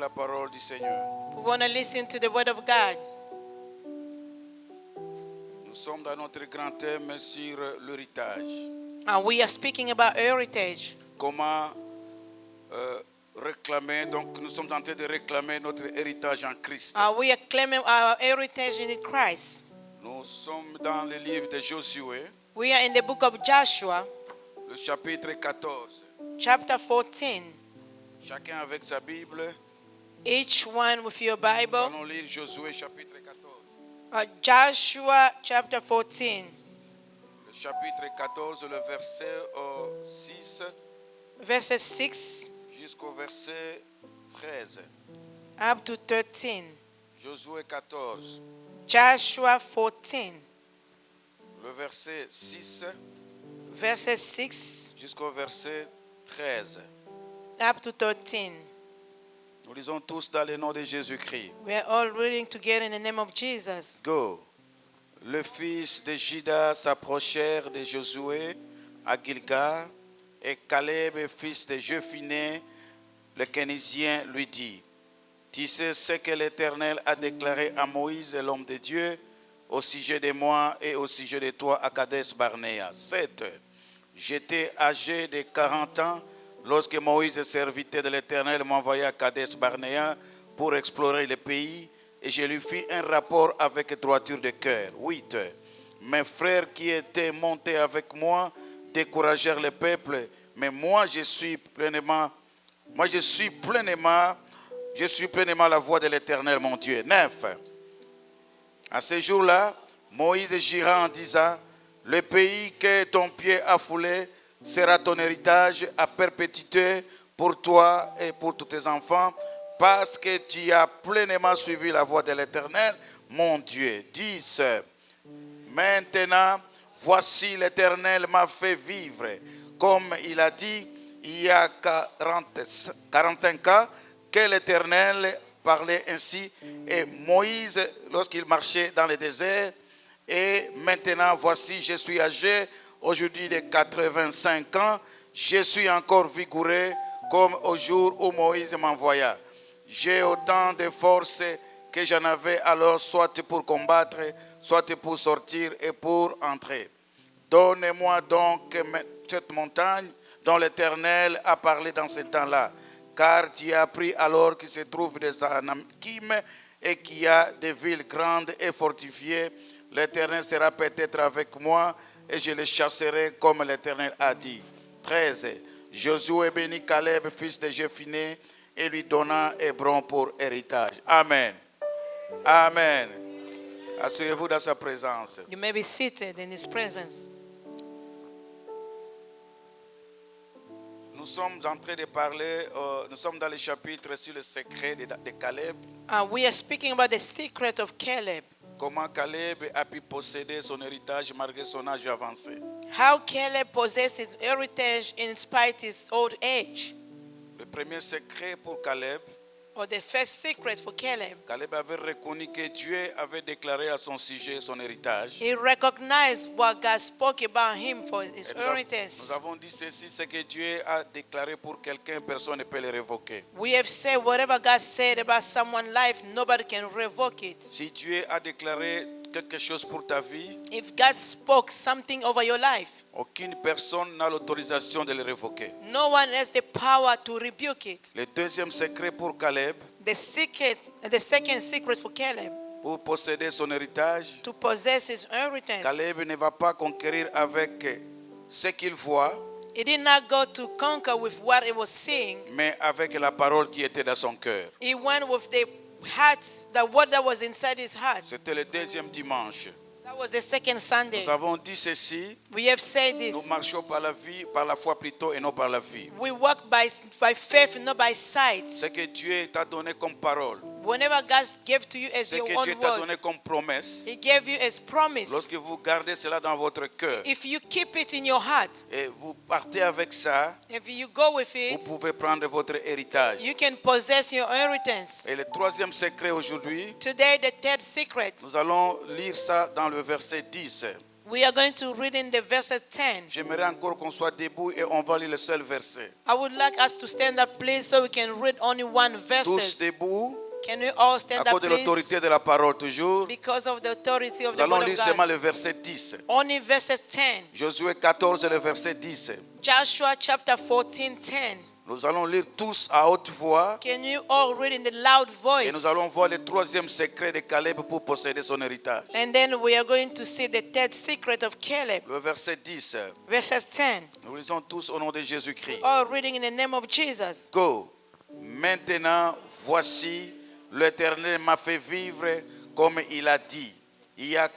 la parole du Seigneur. We want to listen to the word of God. Nous sommes dans notre grand thème sur l'héritage. And we are speaking about heritage. Comment réclamer, donc nous sommes en train de réclamer notre héritage en Christ. We are claiming our heritage in Christ. Nous sommes dans le livre de Josué, We are in the book of Joshua, le chapitre 14. chapter 14. Chacun avec sa Bible. Each one with your Nous Bible. allons lire Josué chapitre 14. Joshua chapter 14, Le chapitre 14, le verset 6 verses 6 jusqu'au verset 13. up to 13. Josué 14, Joshua 14, le verset 6 verses 6 jusqu'au verset 13. up to 13. Nous lisons tous dans le nom de Jésus-Christ. We are all reading together in the name of Jesus. Go. Le fils de Juda s'approchèrent de Josué à Gilgal, et Caleb, fils de Jephunnée, le Kénizien, lui dit: Tu sais ce que l'Éternel a déclaré à Moïse, l'homme de Dieu, au sujet de moi et au sujet de toi à Kadesh Barnéa. 7. J'étais âgé de 40 ans lorsque Moïse, serviteur de l'Éternel, m'envoya à Kadesh Barnéa pour explorer le pays, et je lui fis un rapport avec droiture de cœur. 8. Mes frères qui étaient montés avec moi découragèrent le peuple, mais moi je suis pleinement la voix de l'Éternel mon Dieu. 9. À ce jour-là, Moïse jura en disant: Le pays que ton pied a foulé sera ton héritage à perpétuité pour toi et pour tous tes enfants, parce que tu as pleinement suivi la voie de l'Éternel, mon Dieu. 10. Maintenant, voici l'Éternel m'a fait vivre, comme il a dit il y a 45 ans, que l'Éternel parlait ainsi, et Moïse lorsqu'il marchait dans le désert. Et maintenant, voici, je suis âgé aujourd'hui de 85 ans, je suis encore vigoureux comme au jour où Moïse m'envoya. J'ai autant de force que j'en avais alors, soit pour combattre, soit pour sortir et pour entrer. Donne-moi donc cette montagne dont l'Éternel a parlé dans ce temps-là, car tu as appris alors qu'il se trouve des Anakim et qu'il y a des villes grandes et fortifiées. L'Éternel sera peut-être avec moi et je les chasserai comme l'Éternel a dit. 13. Josué bénit Caleb, fils de Jephunnée, et lui donna Hébron pour héritage. Amen. Amen. Asseyez-vous dans sa présence. You may be seated in his presence. Nous sommes en train de parler, nous sommes dans le chapitre sur le secret de Caleb. We are speaking about the secret of Caleb. Comment Caleb a pu posséder son héritage malgré son âge avancé. How Caleb possessed his heritage in spite his old age. Le premier secret pour Caleb, Or the first secret for Caleb. Caleb avait reconnu que Dieu avait déclaré à son sujet son héritage. He recognized what God spoke about him for his Et heritage. nous avons dit ceci, ce que Dieu a déclaré pour quelqu'un, personne ne peut le révoquer. We have said whatever God said about someone's life, nobody can revoke it. Si Dieu a déclaré quelque chose pour ta vie, If God spoke something over your life, aucune personne n'a l'autorisation de le révoquer. no one has the power to rebuke it. Le deuxième secret pour Caleb, The second secret for Caleb, pour posséder son héritage, to possess his inheritance. Caleb ne va pas conquérir avec ce qu'il voit, He did not go to conquer with what he was seeing. mais avec la parole qui était dans son cœur. He went with the heart, the word that was inside his heart. C'était le deuxième dimanche. That was the second Sunday. Nous avons dit ceci, We have said this. nous marchons par la vie, par la foi plutôt et non par la vie. We walk by faith, not by sight. Ce que Dieu t'a donné comme parole, Whenever God gave to you as ce your que own Dieu t'a word, donné comme promesse, He gave you as promise. lorsque vous gardez cela dans votre cœur If you keep it in your heart, et vous partez avec ça, if you go with vous it, pouvez prendre votre héritage. you can possess your inheritance. Et le troisième secret aujourd'hui, Today, the third secret, nous allons lire ça dans le verset 10. We are going to read in the verses 10. J'aimerais encore qu'on soit debout et on va lire le seul verset. I would like us to stand up, please, so we can read only one Tous verse. debout, Can we all à stand cause up, de l'autorité please? de la parole toujours. Because of the authority of Nous the allons word lire of seulement God. le verset 10. Only verses 10. Josué 14, le verset 10. Joshua chapter 14, 10. Nous allons lire tous à haute voix Can you all read in the loud et nous voice? allons voir le troisième secret de Caleb pour posséder son héritage. And then we are going to see the third secret of Caleb. Le verset 10. Verses 10. Nous lisons tous au nom de Jésus-Christ. All reading in the name of Jesus. Go. Maintenant, voici, l'Éternel m'a fait vivre comme il a dit. Il y a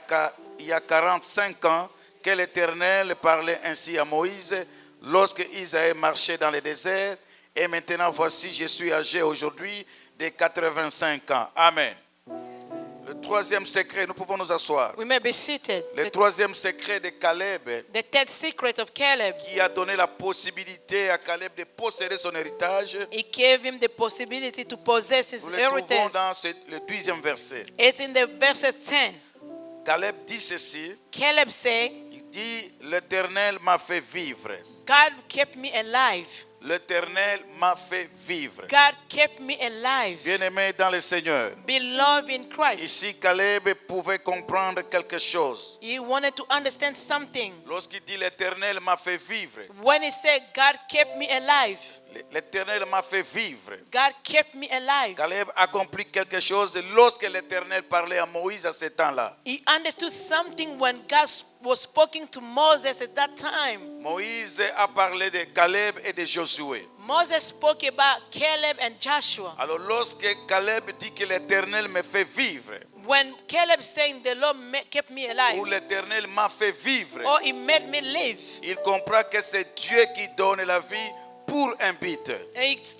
45 ans que l'Éternel parlait ainsi à Moïse lorsque Isaïe marchait dans le désert. Et maintenant, voici, je suis âgé aujourd'hui de 85 ans. Amen. Le troisième secret, nous pouvons nous asseoir. We may be seated. Le troisième secret de Caleb, The third secret of Caleb. qui a donné la possibilité à Caleb de posséder son héritage, He gave him the possibility to possess his nous le trouvons heritage. dans le 12e verset. It's in the verses 10. Caleb dit ceci, Caleb said, il dit, l'Éternel m'a fait vivre. God kept me alive. L'Éternel m'a fait vivre. God kept me alive. Bien-aimé dans le Seigneur, Beloved in Christ. ici Caleb pouvait comprendre quelque chose. He wanted to understand something. Lorsqu'il dit l'Éternel m'a fait vivre, When he said, God kept me alive. l'Éternel m'a fait vivre. God kept me alive. Caleb a compris quelque chose lorsque l'Éternel parlait à Moïse à ce temps-là. He understood something when God was speaking to Moses at that time. Moïse a parlé de Caleb et de Josué. Moses spoke about Caleb and Joshua. Alors lorsque Caleb dit que l'Éternel me fait vivre, When Caleb saying the Lord kept me ou alive, l'Éternel m'a fait vivre, or he made me live, il comprend que c'est Dieu qui donne la vie pour un but.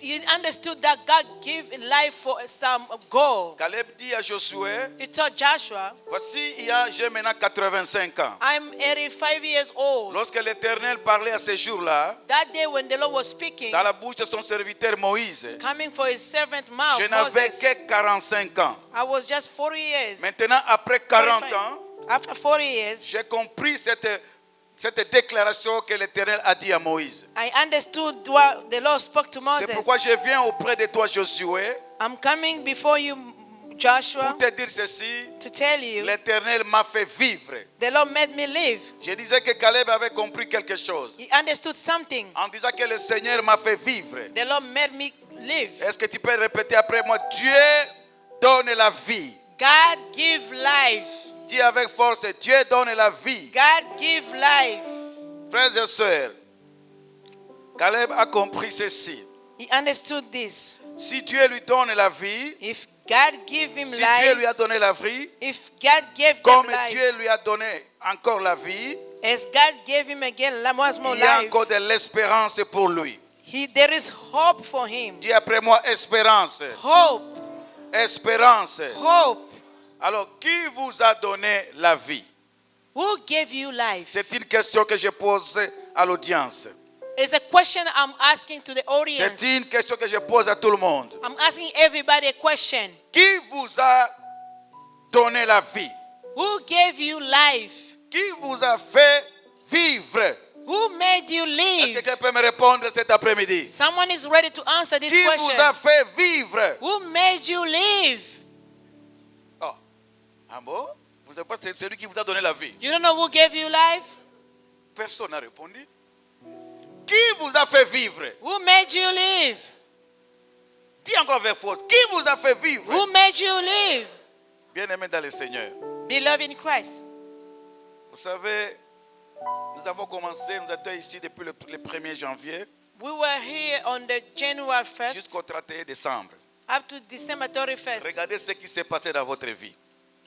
he understood that God gave life for some goal. Caleb dit à Josué, He told Joshua, voici, j'ai maintenant 85 ans. I'm 85 years old. Lorsque l'Éternel parlait à ce jour-là, That day when the Lord was speaking, dans la bouche de son serviteur Moïse, coming for his servant mouth, je n'avais Moses, que 45 ans. I was just 40 years. Maintenant, après 40 45. ans, After 40 years, j'ai compris cette déclaration que l'Éternel a dit à Moïse. I understood what the Lord spoke to Moses. C'est pourquoi je viens auprès de toi, Josué, I'm coming before you, Joshua, pour te dire ceci. to tell you L'Éternel m'a fait vivre. the Lord made me live. Je disais que Caleb avait compris quelque chose. He understood something. En disant que le Seigneur m'a fait vivre. The Lord made me live. Est-ce que tu peux répéter après moi? Dieu donne la vie. God give life. Dis avec force, Dieu donne la vie. God give life. Frères et sœurs, Caleb a compris ceci. He understood this. Si Dieu lui donne la vie, If God give him si Dieu lui life, a donné la vie, if God gave comme them life, Dieu lui a donné encore la vie, as God gave him again once more il y a life, encore de l'espérance pour lui. there is hope for him. Dis après moi, espérance. Hope. Espérance. Hope. Alors, qui vous a donné la vie? Who gave you life? C'est une question que je pose à l'audience. It's a question I'm asking to the audience. C'est une question que je pose à tout le monde. I'm asking everybody a question. Qui vous a donné la vie? Who gave you life? Qui vous a fait vivre? Who made you Est-ce que live? quelqu'un peut me répondre cet après-midi? Someone is ready to answer this Qui vous question. a fait vivre? Who made you live? Oh. Ah bon? Vous savez pas, c'est celui qui vous a donné la vie. You don't know who gave you life? Personne n'a répondu. Qui vous a fait vivre? Who made you live? Dis encore avec force. Qui vous a fait vivre? Who made you live? Bien-aimé dans le Seigneur. Beloved in Christ. Vous savez, nous avons commencé, nous étions ici depuis le 1er janvier We were here on the January 1st jusqu'au 31 décembre. up to December 31st. Regardez ce qui s'est passé dans votre vie.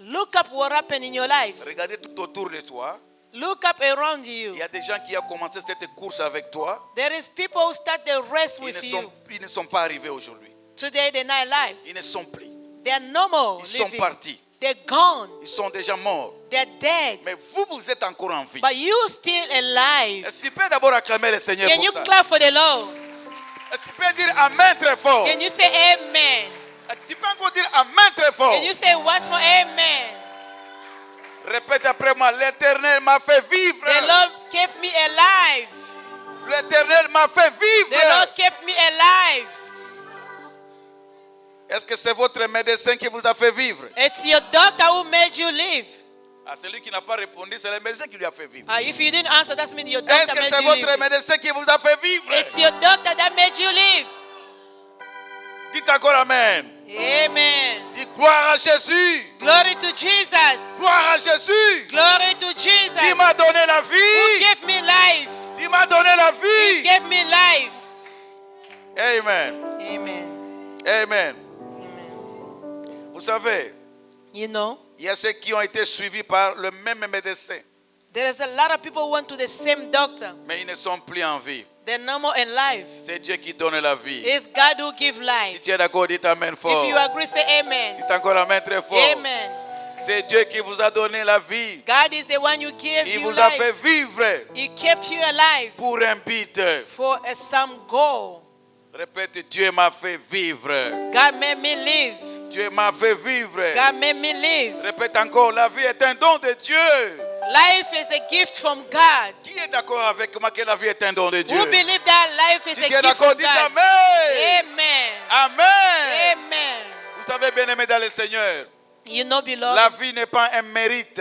Look up what happened in your life. Regardez tout autour de toi. Look up around Il you. y a des gens qui ont commencé cette course avec toi. There is people who start the race Ils with ne, you. sont, ils ne sont pas arrivés aujourd'hui. Today they're not alive. Ils ne sont plus. They're no more Ils sont living. partis. They're gone. Ils sont déjà morts. They're dead. Mais vous, vous êtes encore en vie. But you still alive. Est-ce que tu peux d'abord acclamer le Seigneur Can pour you ça? clap for the Lord? Est-ce que tu peux dire Amen très fort? Can you say amen? Est-ce que tu peux encore dire Amen très fort? Can you say once more amen? Répète après moi, l'Éternel m'a fait vivre. The Lord kept me alive. L'Éternel m'a fait The vivre. Lord kept me alive. Est-ce que c'est votre médecin qui vous a fait vivre? It's your doctor who made you live. Ah, celui qui n'a pas répondu, c'est le médecin qui lui a fait vivre. If you didn't answer, that means your Est-ce doctor que made c'est you votre live. médecin qui vous a fait vivre? It's your doctor that made you live. Dites encore Amen. Amen. Dites gloire à Jésus. Glory to Jesus. Gloire à Jésus. Glory to Jesus. Qui m'a donné la Who vie. gave me life? Qui m'a donné la He vie. gave me life. Amen. Amen. Amen. Amen. Vous savez, You know, il y a ceux qui ont été suivis par le même médecin, there is a lot of people who went to the same doctor. mais ils ne sont plus en vie. They're no more in life. C'est Dieu qui donne la vie. It's God who gives Si life. tu es d'accord, dites Amen fort. If you agree, say amen. Dites encore Amen très fort. Amen. C'est Dieu qui vous a donné la vie. God is the one who gave Il you vous a fait life. vivre He kept you alive pour un but. for some goal. Répète, Dieu m'a fait vivre. God made me live. Dieu m'a fait vivre. God made me live. Répète encore, la vie est un don de Dieu. Life is a gift from God. Qui est d'accord avec moi que la vie est un don de Dieu? Who believe that life is Si a tu es gift d'accord, from dites God? Amen. Amen. Amen. Amen. Vous savez, bien aimé dans le Seigneur, You know, la beloved, vie n'est pas un mérite.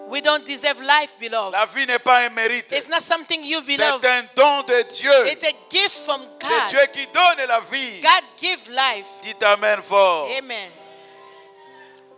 we don't deserve life, beloved. La vie n'est pas un mérite. It's not something you C'est beloved. un don de Dieu. It's a gift from C'est God. Dieu qui donne la vie. God give life. Dites Amen fort. Amen.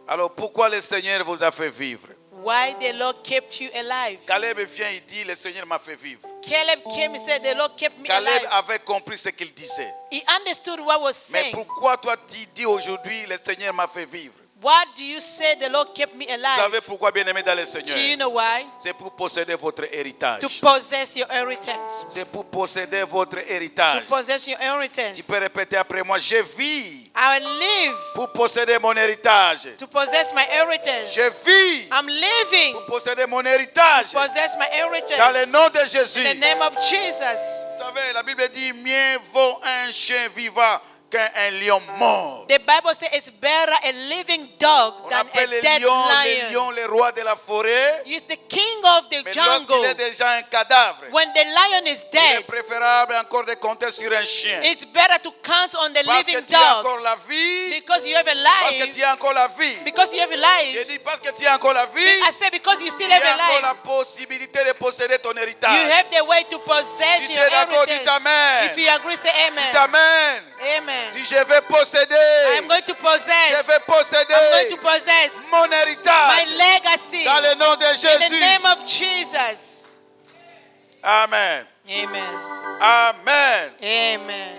Alors pourquoi le Seigneur vous a fait vivre? Why the Lord kept you alive? Caleb vient et dit, le Seigneur m'a fait vivre. Caleb came and said, the Lord kept me Caleb alive. avait compris ce qu'il disait. He understood what was Mais saying. pourquoi toi tu dis aujourd'hui, le Seigneur m'a fait vivre? What do you say the Lord kept me Vous alive? savez pourquoi, bien aimé dans le Do you Seigneur? know why? C'est pour posséder votre héritage. To possess your inheritance. C'est pour posséder votre To héritage. possess your Tu inheritance. peux répéter après moi, je vis I live pour posséder mon héritage. to possess my heritage. Je vis I'm living pour posséder mon héritage. to possess my Dans le heritage. nom de Jésus. In the name of Jesus. Vous savez, la Bible dit, mieux vaut un chien vivant qu'un lion mort. The Bible says it's better a living dog On than appelle a les dead lions lion. le roi de la forêt. He's the king of the Mais lorsqu'il jungle. est déjà un cadavre, When the lion is il est dead, préférable encore de compter sur un chien. it's better to count on the Parce que living tu as dog encore la vie. because you have a Parce que life. tu as encore la vie. Because you have a J'ai life. dit parce que tu as encore la vie. I say because you still Tu have as a encore la life. possibilité de posséder ton You héritage. have the way to possess Si your tu es d'accord, dis heritage. Amen. If you agree, say Dis amen. Amen. Amen. Dis je vais posséder. I'm going to Je possess. vais posséder I'm going to possess mon my héritage. legacy Dans le nom de in the Jésus. name of Jesus. Amen. Amen. Amen. Amen.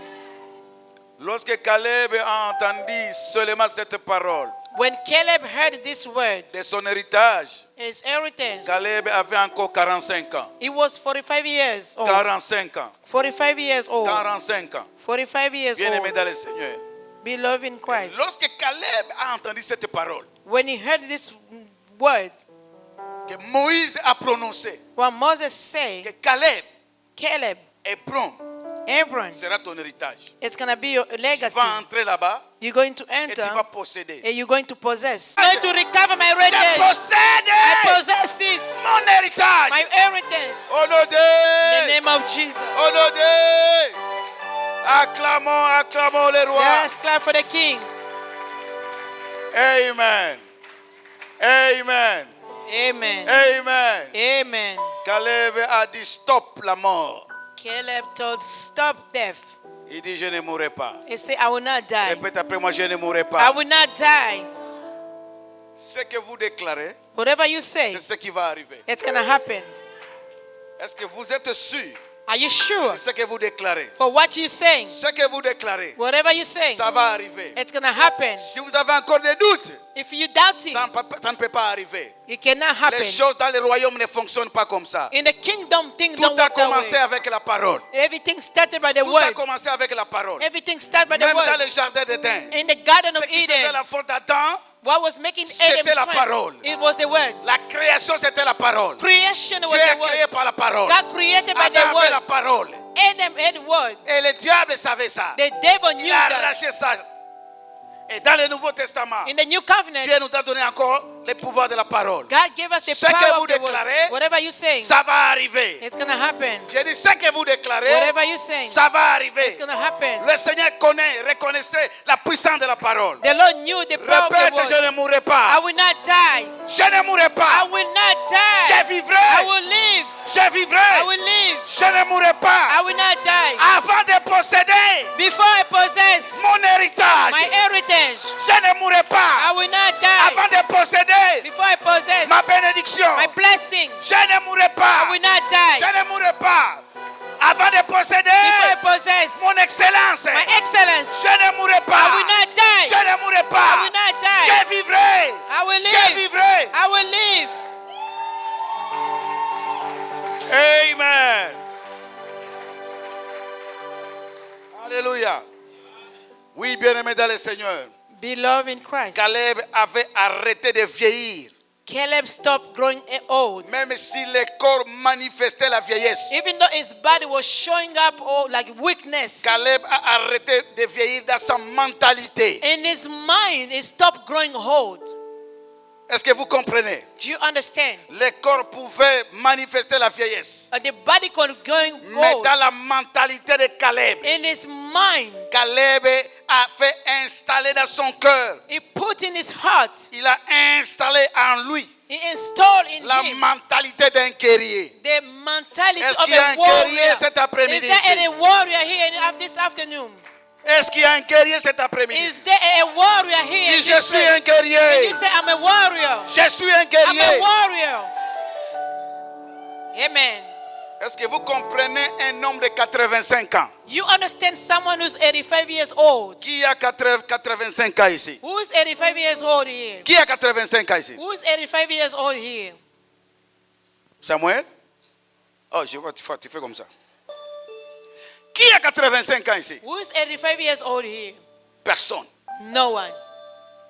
Lorsque Caleb a entendu seulement cette parole When Caleb heard this word, de son héritage, his heritage, Caleb avait encore 45 ans. he was 45 years old. 45 ans. 45 years old. 45 ans. 45 years Bien aimé old. dans le Seigneur. Beloved in Christ. Lorsque Caleb a entendu cette parole When he heard this word, que Moïse a prononcée, what Moses said, que Caleb, Caleb, Hébron, Aaron, sera ton héritage. it's going to be your Tu legacy. vas entrer là-bas You're going to et tu enter vas posséder. and you're going to possess. I'm going to recover my Je heritage. I possède possess it. mon héritage. My heritage. Au nom In the de, name of Jesus. au nom de, acclamons, acclamons le roi. Yes, clap for the King. Amen. Amen. Amen. Amen. Amen. Caleb a dit stop la mort. Caleb told, stop death. Il dit je ne mourrai pas. He said, I will not die. Répète après moi, je ne mourrai I pas. will not die. Ce que vous déclarez, Whatever you say, c'est ce qui va arriver. it's going to happen. Est-ce que vous êtes sûr Are you sure de ce que vous déclarez? for what you're saying? Ce que vous déclarez, Whatever you're saying, ça va arriver. it's going to happen. Si vous avez encore des doutes, If you doubt it, ça ne peut pas arriver. it cannot happen. Les choses dans le royaume ne fonctionnent pas comme ça. In the kingdom, things Tout don't a work that commencé way. avec la parole. Everything started by the Tout a word. commencé avec la parole. Everything started by the Même dans word. le jardin d'Éden. In the Garden Ce of qui faisait Eden, la faute d'Adam, what was making C'était Adam la sweat? parole. It was the word. la création c'était la parole. Creation was Dieu est the créé word. par la parole. God created by Adam the avait la word. parole. Adam had the word. Et le diable savait ça. The devil knew Il a that. arraché ça. Et dans le Nouveau Testament, In the New Covenant, Dieu nous a donné encore le pouvoir de la parole. God gave us the Ce que power vous of the word. déclarez, Whatever you saying, Ça va arriver. it's going to happen. J'ai dit, ce que vous déclarez, Whatever you saying, ça va arriver. it's going to happen. Le Seigneur reconnaissait la puissance de la parole. The Lord knew the power of the Répète, word. je ne mourrai I pas. will not die. Je ne mourrai I pas. will not die. Je I vivrai. will live. Je I vivrai. will live. Je ne mourrai I pas. will not die. Avant de posséder Before I possess mon héritage, my heritage, je ne mourrai I pas. will not die. Avant de posséder Before I possess ma bénédiction, my blessing, je ne mourrai pas. I will not die. Je ne mourrai pas. Avant de Before I posséder possess mon excellence, my excellence, je ne mourrai I pas. will not die. Je ne mourrai I pas. will not die. Je vivrai. I will Je live. vivrai. I will live. Amen. Alléluia. Oui, bien-aimé dans le Seigneur. Beloved in Christ, Caleb avait arrêté de vieillir. Caleb stopped growing old. Même si le corps manifestait la vieillesse. Even though his body was showing up like weakness, Caleb a arrêté de vieillir dans sa mentalité. in his mind, he stopped growing old. Est-ce que vous comprenez? Do you understand? Le corps pouvait manifester la vieillesse. The body could going Mais old. dans la mentalité de Caleb, In his mind, Caleb a fait installer dans son cœur. he put in his heart, Il a installé en lui he installed in la him mentalité d'un guerrier. the mentality Est-ce of qu'il y a a un guerrier warrior. cet après-midi Is there ici? any warrior here this afternoon? Est-ce qu'il y a un guerrier cet après-midi? Is there a warrior here? in Dis, this je suis un place? And guerrier. you say, I'm a warrior. Je suis un I'm a guerrier. warrior. Amen. Est-ce que vous comprenez un homme de 85 ans? You understand someone who's 85 years old? Qui a 85 ans ici? Who's 85 years old here? Qui a 85 ans ici? Who's 85 years old here? Samuel? Oh, je vois, tu fais comme ça. Qui a 85 ans ici? Who's 85 years old here? Personne. No one.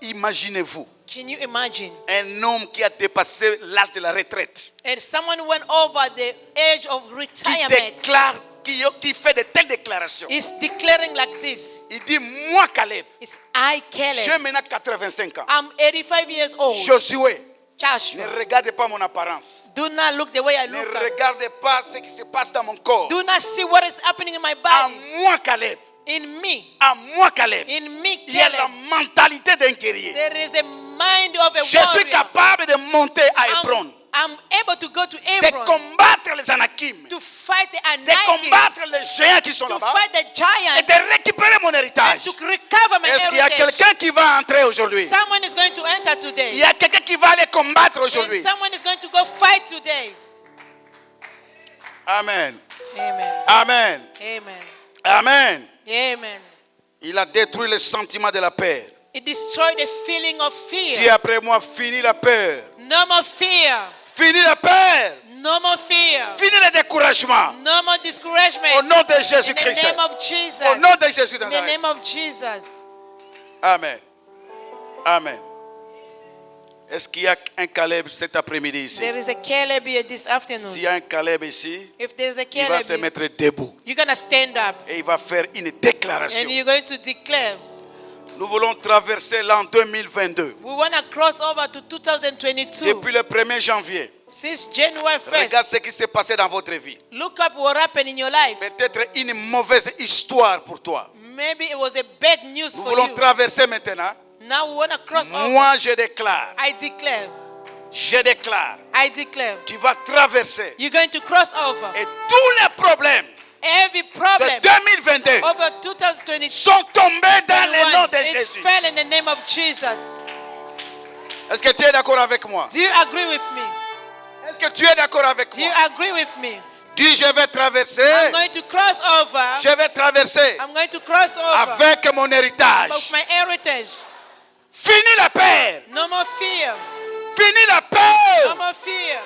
Imaginez-vous Can you imagine? un homme qui a dépassé l'âge de la retraite, And someone went over the age of qui retirement. déclare, qui fait de telles déclarations. Is declaring like this. Il dit, moi Caleb, It's I, j'ai Caleb. maintenant 85 ans. I'm 85 years old. Josué, ne Joshua. regardez pas mon apparence. Do not look the way I Ne look. regardez pas ce qui se passe dans mon corps. Do not see what is happening in my À body. moi Caleb, In me. à moi Caleb, In me, il y a la Caleb. mentalité d'un guerrier. There is a mind of a Je suis warrior. capable de monter à Hébron, I'm able to go to de Hebron combattre les Anakim, to fight the de Anakims, combattre les géants qui sont to là-bas fight the et giants, de récupérer mon and héritage. to recover my Est-ce qu'il y a heritage. quelqu'un qui va entrer aujourd'hui? Someone is going to enter Il today. y a quelqu'un qui va aller combattre And aujourd'hui. someone is going to go fight today. Amen. Amen. Amen. Amen. Amen. Amen. Il a détruit le sentiment de la peur. It destroyed the feeling of Dis fear. après moi, fini la peur. No more fear. Fini la peur. No more fear. Fini le découragement. No more discouragement. Au nom de In the Jésus-Christ. name of Jesus. Au nom de Jésus In the Nazareth. name of Jesus. Amen. Amen. Est-ce qu'il y a un Caleb cet après-midi ici? There is a Caleb here this afternoon. S'il y a un Caleb ici, If there's a il va Caleb se here, mettre debout you're going to stand up et il va faire une and déclaration. you're going to declare. Nous voulons traverser l'an 2022. We want to cross over to 2022. Depuis le 1er janvier, Since January 1st, regarde ce qui s'est passé dans votre vie. look up what happened in your life. Peut-être une mauvaise histoire pour toi. Maybe it was a bad news Nous for voulons you. traverser maintenant. Now we want to cross over. Moi, je déclare, I declare. I declare. tu vas traverser. You're going to cross over. Et tous les problèmes Every de problem 2022 over 2022 sont tombés dans le nom de it Jésus. fell in the name of Jesus. Est-ce que tu es d'accord avec moi? Do you agree with me? Est-ce que tu es d'accord avec Do you moi? agree with me? Dis, je vais traverser. I'm going to cross over. Je vais traverser I'm going to cross over avec mon héritage. of my heritage. Fini la peur. No more fear. Fini la No peur. more fear.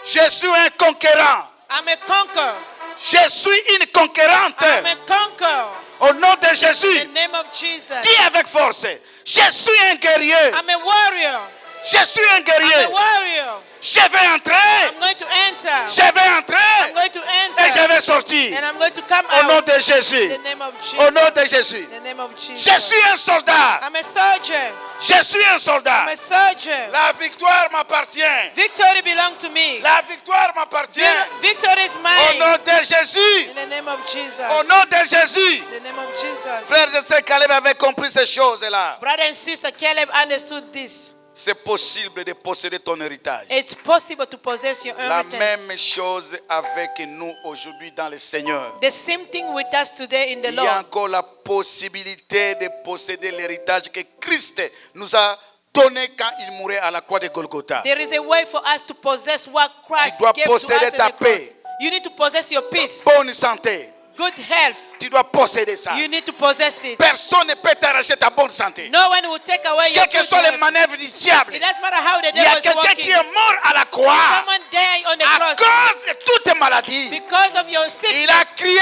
Je suis un conquérant. I'm a conqueror. Je suis une conquérante. I'm a conqueror. Au nom de In Jésus. the name of Jesus. Dis avec force. Je suis un guerrier. I'm a warrior. Je suis un I'm guerrier. a warrior. Je vais entrer. I'm going to enter. Je vais entrer. I'm going to Et je enter. vais sortir. And I'm going to come Au nom out. de Jésus. In the name of Jesus. Au nom de Jésus. In the name of Jesus. Je suis un soldat. I'm a soldier. Je suis un soldat. I'm a soldier. La victoire m'appartient. Victory belongs to me. La victoire m'appartient. Victory is Au mine. nom de Jésus. In the name of Jesus. Au nom de Jésus. In the name of Jesus. Frères et sœurs, Caleb avait compris ces choses-là. Brother and sister, Caleb understood this. C'est possible de posséder ton héritage. It's possible to possess your La inheritance. même chose avec nous aujourd'hui dans le Seigneur. The same thing with us today in the Il y a Lord. encore la possibilité de posséder l'héritage que Christ nous a donné quand il mourait à la croix de Golgotha. There is a way for us to possess what Christ dois gave to us posséder on ta the cross. paix. You need to possess your peace, Bonne santé. good health. Tu dois posséder ça. You need to possess it. Personne ne peut t'arracher ta bonne santé. No one will take away your Quelles que good soient les health. manœuvres du diable, It doesn't matter how the il y a devil is quelqu'un working. qui est mort à la croix Someone died on the à cross cause de toutes maladies. because of your Il sickness. a crié,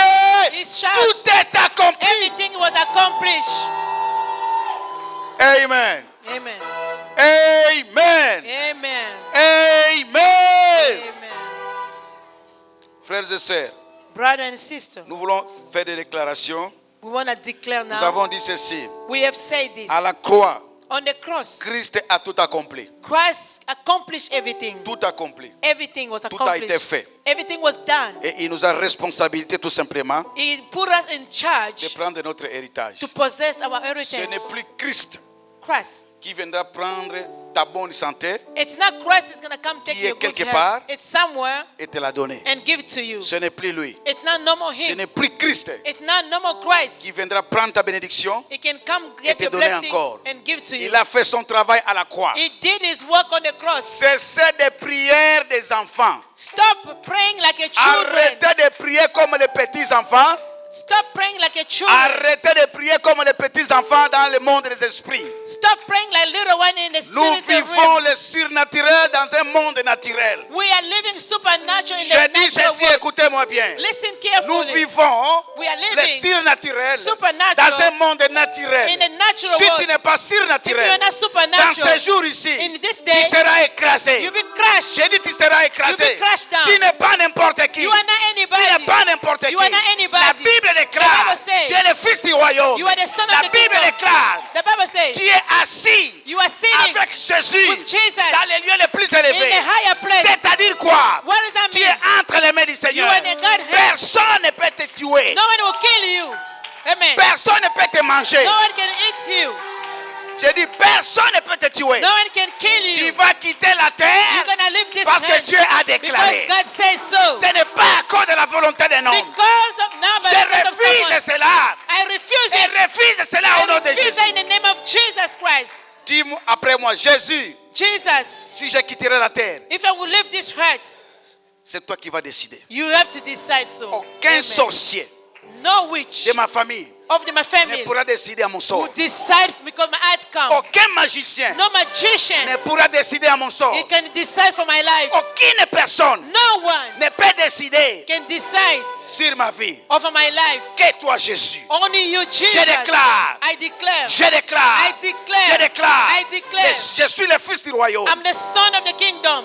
He shouted. tout est accompli. Everything was accomplished. Amen. Amen. Amen. Amen. Amen. Amen. Frères et sœurs, Brother and sister, nous voulons faire des déclarations. we want to declare Nous now. avons dit ceci. We have said this. À la croix, On the cross, Christ a tout accompli. Christ accomplished everything. Tout accompli. Everything was Tout a été accomplished. fait. Everything was done. Et il nous a responsabilité tout simplement He put us in de charge prendre notre héritage. to possess our Ce n'est inheritance. plus Christ Christ. qui viendra prendre ta bonne santé It's not Christ is going to come take Qui est your good quelque health. part. It's somewhere et te la donner. and give it to you. Ce n'est plus lui. It's not no more Ce him. n'est plus Christ It's not no more Christ. qui viendra prendre ta bénédiction. He can come get te your donner blessing encore. and give to you. Il a fait son travail à la croix. He did his work on the cross. Cessez de prier des enfants. Stop praying like a children. Arrêtez de prier comme les petits enfants. Stop praying like a children. Arrêtez de prier comme les petits enfants dans le monde des esprits. Stop praying like little one in the Nous spiritual vivons realm. le surnaturel dans un monde naturel. We are living supernatural in Je the dis natural ceci, world. écoutez-moi bien. Listen Nous carefully. vivons We are le living surnaturel supernatural dans un monde naturel. in the natural Si tu world. n'es pas If you are surnaturel, not dans supernatural, ces jours ici, in this tu day, seras écrasé. you'll be crushed. J'ai dit tu seras écrasé. You'll be crushed down. Tu n'es pas n'importe qui. You are not Tu n'es anybody. pas n'importe qui. You are not anybody. La Bible The déclare, Bible says, tu es le fils du royaume. You are the son of La the Bible kingdom. déclare, The Bible says, tu es assis you are sitting avec Jésus with Jesus dans les lieux les plus in élevés. a higher place. C'est-à-dire quoi? What does that Tu mean? es entre les mains du Seigneur. You are the Godhead. Personne ne peut te tuer. No one will kill you. Amen. Personne ne peut te manger. No one can eat you. J'ai dit personne ne peut te tuer. No one can kill Tu you. vas quitter la You're terre going to leave this parce que earth Dieu a déclaré. because God says so. Ce n'est pas à cause de la volonté d'un homme. Because of now, by Je the grace of refuse someone, cela. I refuse Et it. refuse cela au nom I de refuse Jésus. it in the name of Jesus Christ. Dis-moi après moi, Jésus, Jesus, si je quitterai la terre, if I will leave this earth, c'est toi qui vas décider. you have to decide so. Aucun Amen. sorcier No witch de ma famille of my ne family pourra décider à mon will sort. decide because my outcome. Aucun magicien No magician, ne pourra décider à mon sort. he can decide for my life. Aucune personne No one ne peut décider can decide sur ma vie over my life. que toi, Jésus. Only you, Jesus. Je déclare. I declare. Je déclare. I declare. Je déclare. I declare. Je suis le fils du royaume. I'm the son of the kingdom.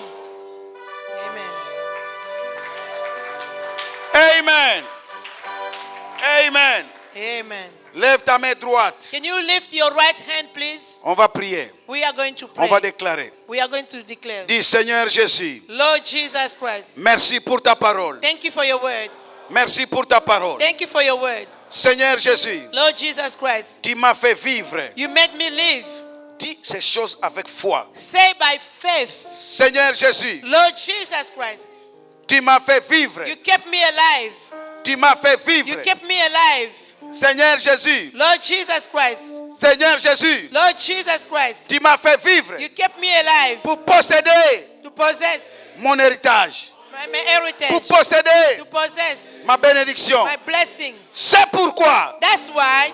Amen. Amen. Amen. Amen. Lève ta main droite. Can you lift your right hand, please? On va prier. We are going to On va pray. déclarer. We are going to declare. Dis Seigneur Jésus, Lord Jesus Christ, merci pour ta parole. thank you for your word. Merci pour ta parole. Thank you for your word. Seigneur Jésus, Lord Jesus Christ, tu m'as fait vivre. you made me live. Dis ces choses avec foi. Say by faith. Seigneur Jésus, Lord Jesus Christ, tu m'as fait vivre. you kept me alive. Tu m'as fait You vivre. kept me alive. Seigneur Jésus, Lord Jesus Christ, Seigneur Jésus, Lord Jesus Christ, tu m'as fait vivre you kept me alive pour posséder to possess mon héritage, my pour heritage, posséder to possess ma bénédiction. my blessing. C'est pourquoi, That's why,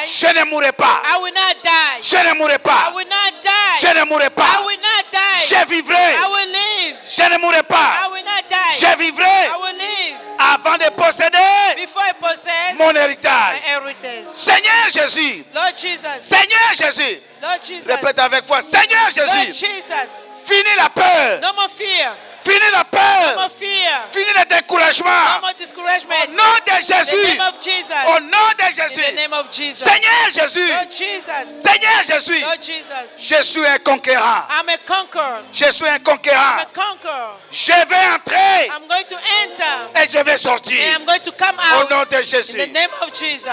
je ne mourrai pas. I will not die. Je ne mourrai I pas. will not die. Je ne mourrai I pas. will not die. Je vivrai. I will live. Je ne mourrai I pas. will not die. Je vivrai I will live avant de posséder before I possess mon my héritage. heritage. Seigneur Jésus. Lord Jesus. Seigneur Jésus. Lord Jesus. Répète avec foi. Seigneur Lord Jésus. Jesus. Finis la peur. No more fear. Finis la No peur. more fear. Finis le découragement. No more Au discouragement. nom de In the Jésus. name of Jesus. Au nom de In the Jésus. name of Jesus. Seigneur Jésus. Lord Jesus. Seigneur Jésus. Lord Jesus. Je suis un conquérant. I'm a conqueror. Je suis un I'm conquérant. a conqueror. Je vais entrer I'm going to enter. et je vais sortir. And I'm going to come Au out. nom de In Jésus. the name of Jesus.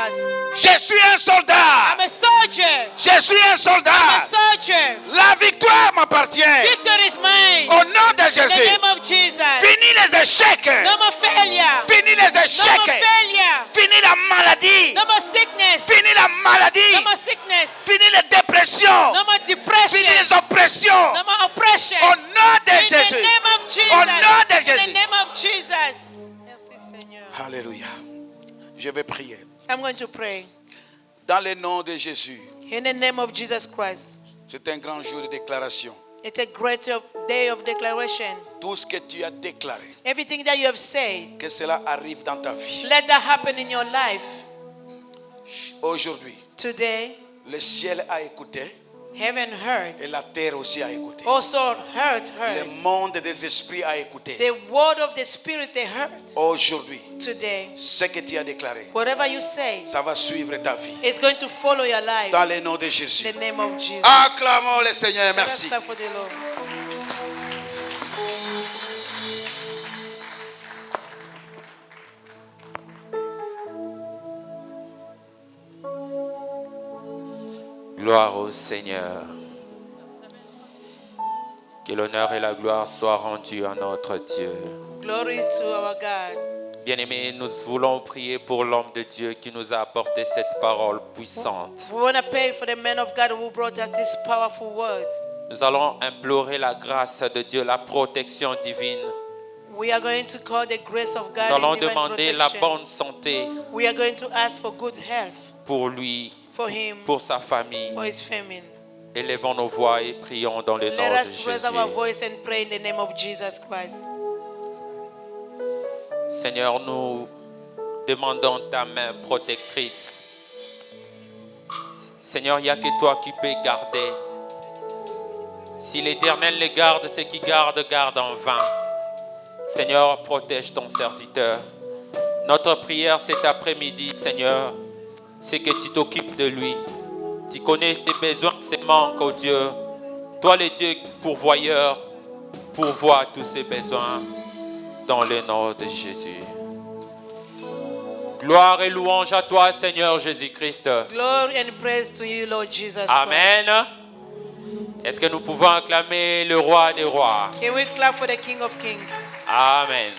Je suis un soldat. I'm a soldier. Je suis un I'm a soldat. soldier. La victoire m'appartient. Victory is mine. Au nom de In the Jésus. name of Jesus. Finis les échecs. No more failure. Finis les No more échecs. failure. Finis la maladie. No more sickness. Finis la maladie. No more sickness. Finis les dépressions. No more depression. Finis les oppressions. No more oppression. Au nom de In the Jésus. name of Jesus. Au nom de In Jésus. the name of Jesus. Merci Seigneur. Alléluia. Je vais prier. I'm going to pray. Dans le nom de Jésus. In the name of Jesus Christ. C'est un grand jour de déclaration. It's a great day of declaration. Tout ce que tu as déclaré, Everything that you have said, que cela arrive dans ta vie. let that happen in your life. Aujourd'hui, Today, le ciel a écouté heaven heard. et la terre aussi a écouté. Also heard. Le monde des esprits a écouté. The word of the Spirit they heard. Aujourd'hui, Today, ce que tu as déclaré, whatever you say, ça va suivre ta vie. it's going to follow your life. Dans le nom de Jésus. In the name of Jesus. Acclamons le Seigneur. Let us Merci. clap for the Lord. Gloire au Seigneur. Que l'honneur et la gloire soient rendus à notre Dieu. Glory to our God. Bien-aimés, nous voulons prier pour l'homme de Dieu qui nous a apporté cette parole puissante. We want to pray for the man of God who brought us this powerful word. Nous allons implorer la grâce de Dieu, la protection divine. We are going to call the grace of God Nous allons and divine demander la protection. bonne santé We are going to ask for good health pour lui, for him, pour sa famille. for his family. Élevons nos voix et prions dans le nom Let de us raise our Jésus. voice and pray in the name of Jesus Christ. Seigneur, nous demandons ta main protectrice. Seigneur, il n'y a que toi qui peux garder. Si l'Éternel les garde, ceux qui gardent en vain. Seigneur, protège ton serviteur. Notre prière cet après-midi, Seigneur, c'est que tu t'occupes de lui. Tu connais ses besoins, ses manques, oh Dieu. Toi, le Dieu pourvoyeur, pourvois tous ses besoins dans le nom de Jésus. Gloire et louange à toi, Seigneur Jésus-Christ. Glory and praise to you, Lord Jesus Christ. Amen. Est-ce que nous pouvons acclamer le roi des rois? Can we clap for the King of Kings? Amen.